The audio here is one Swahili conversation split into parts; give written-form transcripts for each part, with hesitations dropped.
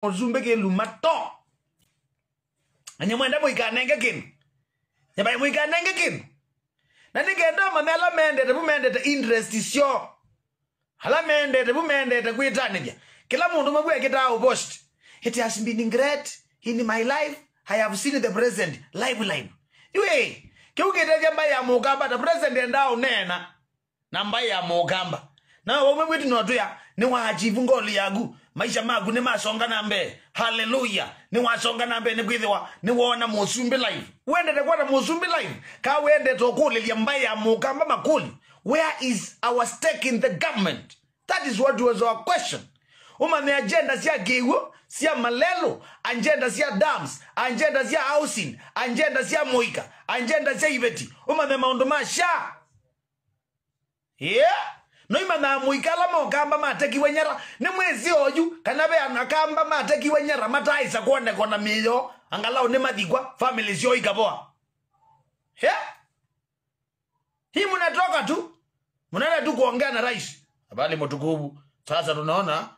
mozumbe ke lumato anya mwenda muikanenge kin nyaba muikanenge kin na nigendo mamela mende te interest sio hala mende te kuitanibya kila mundu mabwe kita post. It has been great in my life. I have seen the president live. Iwe kiukete jamba ya mugamba the president ndao nena namba ya mugamba na wome wetu notoya ni waachivu ngoli yagu maisha magu ni masonga nambe. Hallelujah. Ni wasonga nambe ni kwithiwa ni wona Musumbi live. Wende te kwata Musumbi live ka wende tokuli liamba ya mugamba makuli. Where is our stake in the government? That is what was our question. Umame agenda siya gewo, siya malelo, agenda siya dams, agenda siya housing, agenda siya moika, agenda siya ibeti. Umame maunduma sha. Yeah. No imame moika la mokamba mateki wenyara. Ni mwezi oju, kanabe anakamba mateki wenyara. Mata isa kuone kona miyo. Angalau ni madhigwa, family siyo ikaboa. Yeah. Hii munatoka tu. Munana tu kuongea na rais. Habari motukubu. Sasa tunaona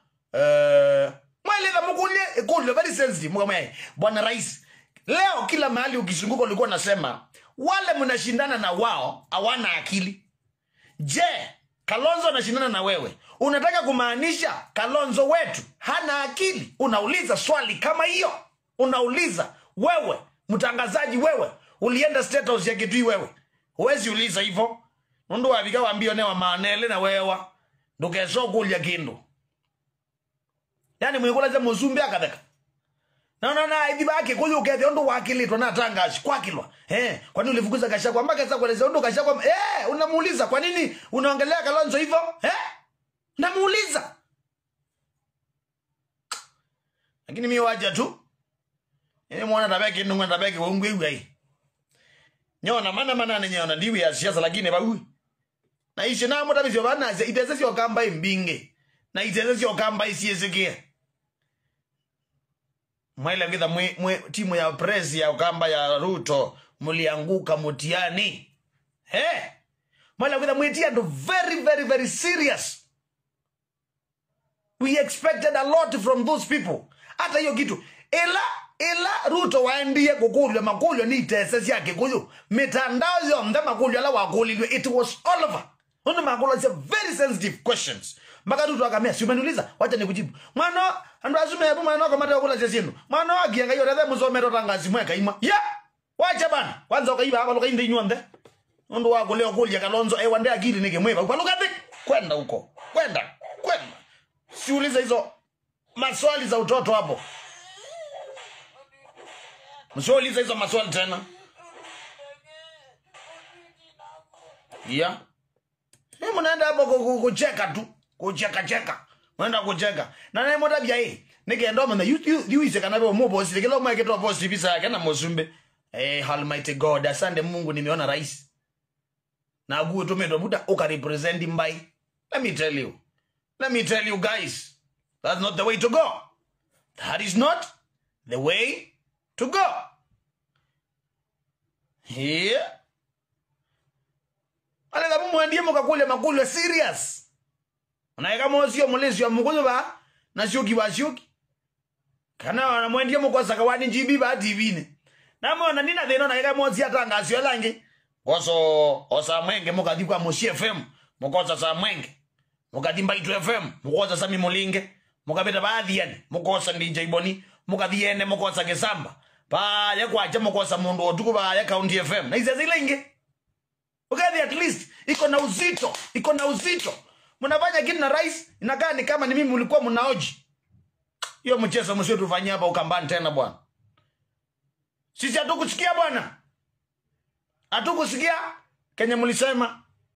mweleza mkulie kule very sensitive mkamwe bwana rais. Leo kila mahali ukizunguka ulikuwa nasema wale mnashindana na wao hawana akili. Je, Kalonzo anashindana na wewe? Unataka kumaanisha Kalonzo wetu hana akili? Unauliza swali kama hiyo? Unauliza wewe mtangazaji, wewe ulienda State House ya Kitui, wewe huwezi uliza hivyo. Ndo wabika waambio ne wa manele na wewa ndukeso kulya kindu. Yani mwekolaza Musumbi akadeka. Na idibake kuyo ukethe ondo wakilitwa na tangashi kwa kilwa. Kwani ulifukuza Gachagua mpaka sasa kueleza ondo Gachagua unamuuliza kwa nini unaongelea Kalonzo hivyo? Unamuuliza. Lakini mimi waja tu. Mwana tabeki ndunga tabeki wongwe. Nyona mana nyona ndiwi ya siasa lakini baui. Na ishi na mo tabizyo bana iteze sio kamba imbinge. Na iteze sio kamba isiyezekia. Mwele ngitha timu ya press ya kamba ya Ruto mulianguka mutiani. Mwele ngitha mwetia ndo very serious. We expected a lot from those people. Hata hiyo kitu ela Ruto waendie kukulwa makulwa ni itese yake kuyo mitandao yombe makulwa la wakulilwe. It was all over. Ndo makulwa is very sensitive questions. Mpaka Ruto akamea si umeniuliza wacha nikujibu. Mwana ando asume hapo mwana kwa mata kula chesino. Mwana wagianga yo rebe muzomero tangazi mweka ima. Wacha bana. Kwanza ukaiba hapa luka inde inywande. Ndo wako leo kulya Kalonzo wande akili nige mweba. Kwa lugati kwenda huko. Kwenda. Siuliza hizo maswali za utoto hapo. Msiuliza hizo maswali tena. Mnaenda hapo kucheka tu. Kucheka. Mwenda kucheka. Na nae moda bia nigenda mna you ise kana bo mo boss kilo mwa keto boss visa yake na Musumbi. Almighty God, asante Mungu nimeona rais. Na agu tumendo buda uka represent mbai. Let me tell you guys. That's not the way to go. That is not the way to go. Ale la mwendie mukakule makule serious. Unaeka mozio mulezi ya mkuzo ba na shuki ba shuki. Kana wana mwendie mukosa kawani njibi ba divine. Na mwana nina theno na eka mozia tangasio langi. Koso osa mwenge mukadi kwa Moshi FM. Mukosa sa mwenge. Mukadi Mbaitu FM. Mukosa sa Mimulinge. Mukabeta baadhi yani. Mukosa DJ Boni. Mukadi yene mukosa Gesamba. Pa ya kwa acha mukosa mundu otuku ba ya County FM. Na iza zile inge. Ukadi at least iko na uzito. Mnafanya kitu na rais inakaa ni kama ni mimi mlikuwa mnaoji. Hiyo mchezo msio tufanyia hapa Ukambani tena bwana. Sisi hatukusikia bwana. Hatukusikia Kenya mlisema